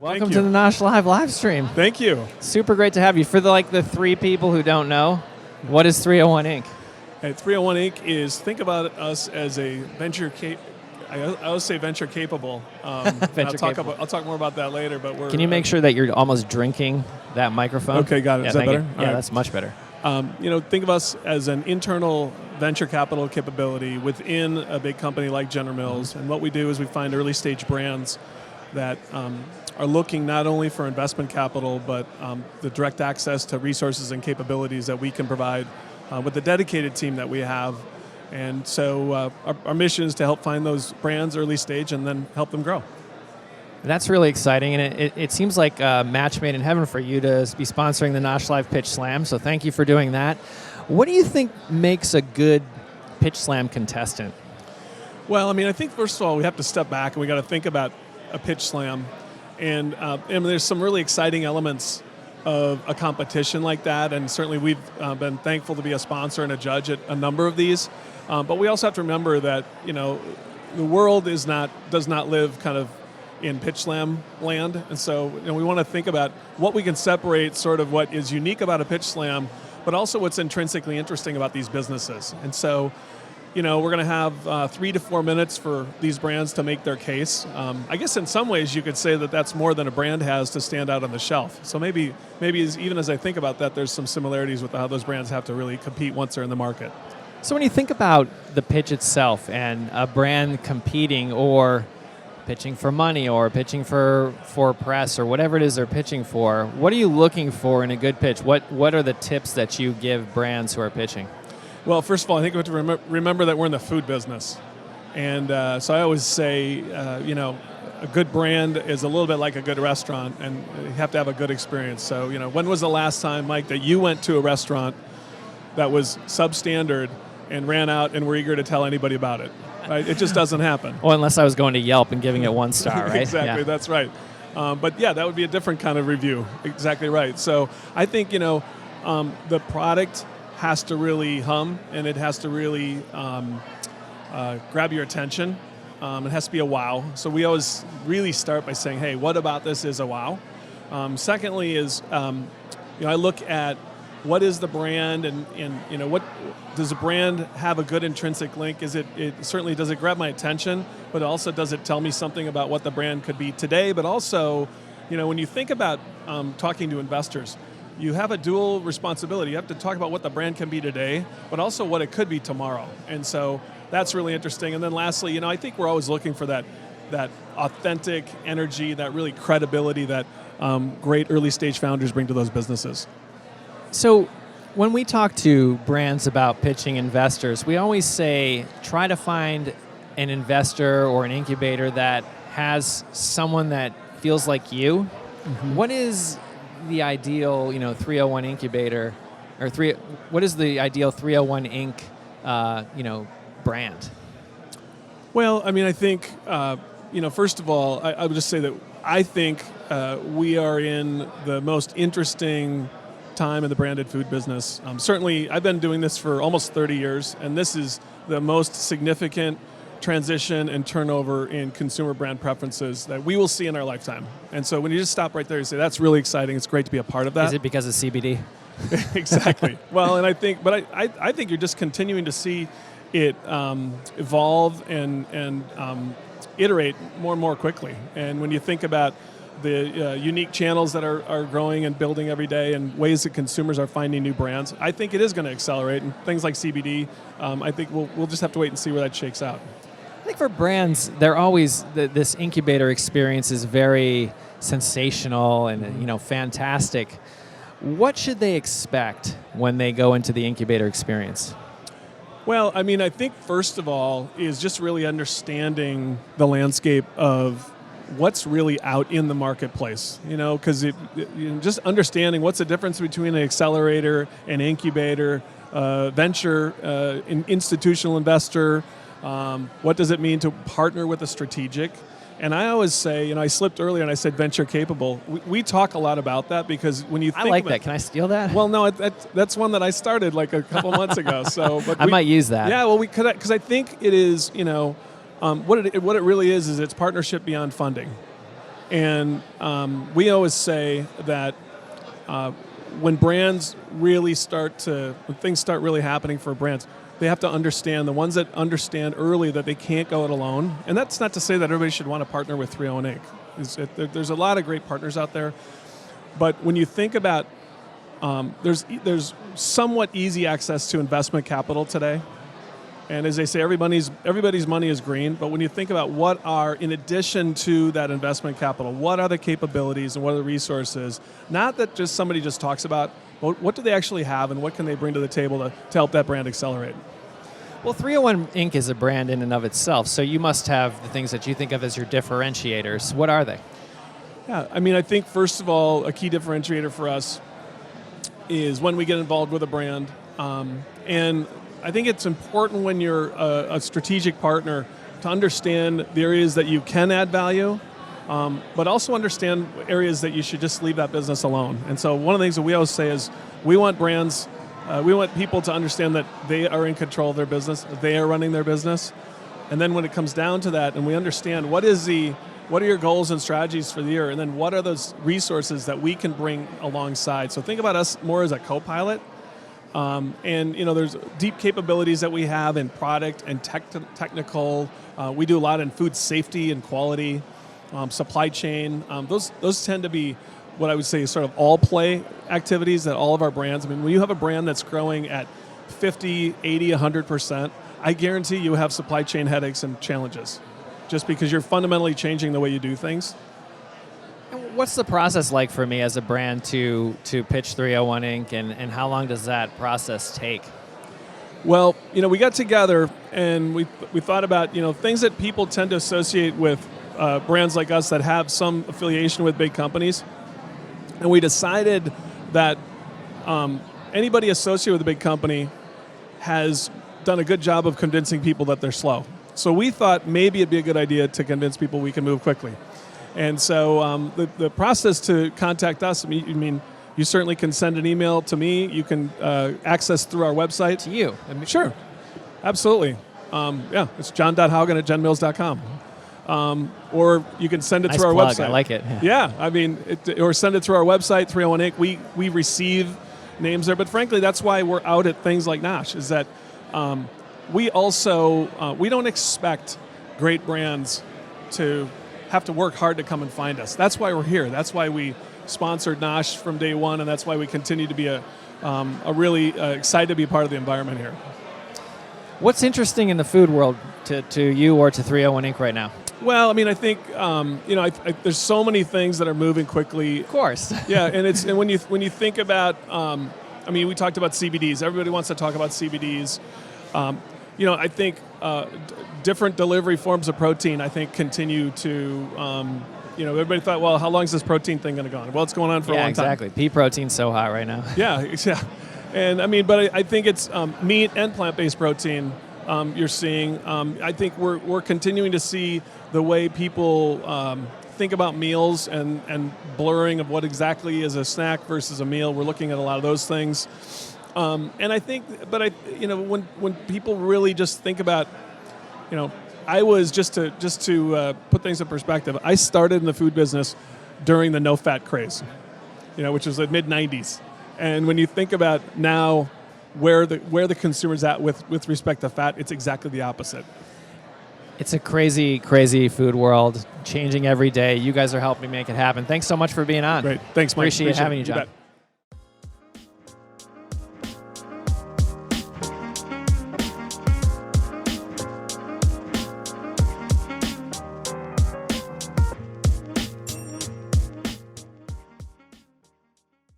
Welcome to the NOSH Live stream. Thank you. Super great to have you. For the three people who don't know, what is 301 Inc.? Hey, 301 Inc. is, think about us as a I always say venture capable. I'll talk more about that later. But Can you make sure that you're almost drinking that microphone? Okay, got it. Yeah, is that better? Yeah, right. That's much better. Think of us as an internal venture capital capability within a big company like General Mills. And what we do is we find early stage brands that are looking not only for investment capital, but the direct access to resources and capabilities that we can provide with the dedicated team that we have. And so our mission is to help find those brands early stage and then help them grow. That's really exciting, and it seems like a match made in heaven for you to be sponsoring the NOSH Live Pitch Slam, so thank you for doing that. What do you think makes a good Pitch Slam contestant? Well, I think first of all, we have to step back and we got to think about a Pitch Slam. And there's some really exciting elements of a competition like that, and certainly we've been thankful to be a sponsor and a judge at a number of these. But we also have to remember that the world does not live kind of in Pitch Slam land, and so we want to think about what we can separate, sort of what is unique about a Pitch Slam, but also what's intrinsically interesting about these businesses. And so, we're going to have 3 to 4 minutes for these brands to make their case. I guess in some ways you could say that that's more than a brand has to stand out on the shelf. So maybe even as I think about that, there's some similarities with how those brands have to really compete once they're in the market. So when you think about the pitch itself and a brand competing or pitching for money or pitching for press or whatever it is they're pitching for, what are you looking for in a good pitch? What are the tips that you give brands who are pitching? Well, first of all, I think we have to remember that we're in the food business. And so I always say, a good brand is a little bit like a good restaurant, and you have to have a good experience. So, when was the last time, Mike, that you went to a restaurant that was substandard and ran out and were eager to tell anybody about it? Right? It just doesn't happen. Well, unless I was going to Yelp and giving it 1 star, right? Exactly, yeah. That's right. But yeah, that would be a different kind of review. Exactly right. So I think, the product has to really hum, and it has to really grab your attention. It has to be a wow. So we always really start by saying, hey, what about this is a wow? Secondly is, I look at what is the brand, and what does the brand have a good intrinsic link? Does it grab my attention, but also does it tell me something about what the brand could be today? But also, when you think about talking to investors, you have a dual responsibility. You have to talk about what the brand can be today, but also what it could be tomorrow. And so that's really interesting. And then lastly, I think we're always looking for that authentic energy, that really credibility that great early stage founders bring to those businesses. So when we talk to brands about pitching investors, we always say try to find an investor or an incubator that has someone that feels like you. Mm-hmm. What is the ideal 301 incubator, or what is the ideal 301 Inc. Brand? Well, I think first of all, I would just say that I think we are in the most interesting time in the branded food business. Certainly, I've been doing this for almost 30 years, and this is the most significant transition and turnover in consumer brand preferences that we will see in our lifetime. And so when you just stop right there and say, that's really exciting, it's great to be a part of that. Is it because of CBD? Exactly. Well, and I think you're just continuing to see it evolve and iterate more and more quickly. And when you think about the unique channels that are growing and building every day and ways that consumers are finding new brands, I think it is going to accelerate. And things like CBD, I think we'll just have to wait and see where that shakes out. I think for brands, they're always, this incubator experience is very sensational and fantastic. What should they expect when they go into the incubator experience? Well, I think first of all is just really understanding the landscape of what's really out in the marketplace, because just understanding what's the difference between an accelerator, an incubator, venture, an institutional investor, what does it mean to partner with a strategic? And I always say, I slipped earlier and I said venture capable. We talk a lot about that because when you think I like that. Can I steal that? Well, no, that's one that I started like a couple months ago. So, but I might use that. Yeah, well, because I think it is, what it really is it's partnership beyond funding. And we always say that when brands really when things start really happening for brands, they have to understand, the ones that understand early that they can't go it alone. And that's not to say that everybody should want to partner with 301 Inc. There's a lot of great partners out there. But when you think about, there's somewhat easy access to investment capital today. And as they say, everybody's money is green. But when you think about what are, in addition to that investment capital, what are the capabilities and what are the resources, not that just somebody just talks about, but what do they actually have and what can they bring to the table to help that brand accelerate? Well, 301 Inc. is a brand in and of itself, so you must have the things that you think of as your differentiators. What are they? Yeah, I mean, I think first of all, a key differentiator for us is when we get involved with a brand. And I think it's important when you're a strategic partner to understand the areas that you can add value, but also understand areas that you should just leave that business alone. And so one of the things that we always say is we want brands, we want people to understand that they are in control of their business, they are running their business. And then when it comes down to that and we understand what are your goals and strategies for the year, and then what are those resources that we can bring alongside. So think about us more as a co-pilot. And there's deep capabilities that we have in product and technical. We do a lot in food safety and quality, supply chain. Those tend to be what I would say is sort of all play activities that all of our brands. I mean, when you have a brand that's growing at 50, 80, 100%, I guarantee you have supply chain headaches and challenges, just because you're fundamentally changing the way you do things. What's the process like for me as a brand to pitch 301 Inc. and how long does that process take? Well, we got together and we thought about, things that people tend to associate with brands like us that have some affiliation with big companies. And we decided that anybody associated with a big company has done a good job of convincing people that they're slow. So we thought maybe it'd be a good idea to convince people we can move quickly. And so the process to contact us, you certainly can send an email to me. You can access through our website. To you? Sure. Absolutely. It's john.haugen@genmills.com. Or you can send it nice through our plug. website. I like it. Yeah, or send it through our website, 301 Inc. We receive names there, but frankly, that's why we're out at things like NOSH, is that we also, we don't expect great brands to have to work hard to come and find us. That's why we're here. That's why we sponsored NOSH from day one, and that's why we continue to be a really excited to be part of the environment here. What's interesting in the food world to you or to 301 Inc. right now? Well, I think there's so many things that are moving quickly. Of course. Yeah, and when you think about, we talked about CBDs. Everybody wants to talk about CBDs. I think different delivery forms of protein, I think, continue to, everybody thought, well, how long is this protein thing going to go on? Well, it's going on for a long time. Exactly. Pea protein's so hot right now. Yeah. And but I think it's meat and plant-based protein you're seeing. I think we're continuing to see the way people think about meals and blurring of what exactly is a snack versus a meal. We're looking at a lot of those things. And I think, when people really just think about, I was just to put things in perspective. I started in the food business during the no-fat craze, which was the mid-'90s. And when you think about now where the consumer's at with respect to fat, it's exactly the opposite. It's a crazy, crazy food world, changing every day. You guys are helping make it happen. Thanks so much for being on. Great. Thanks, Mike. Appreciate having you, John. You bet.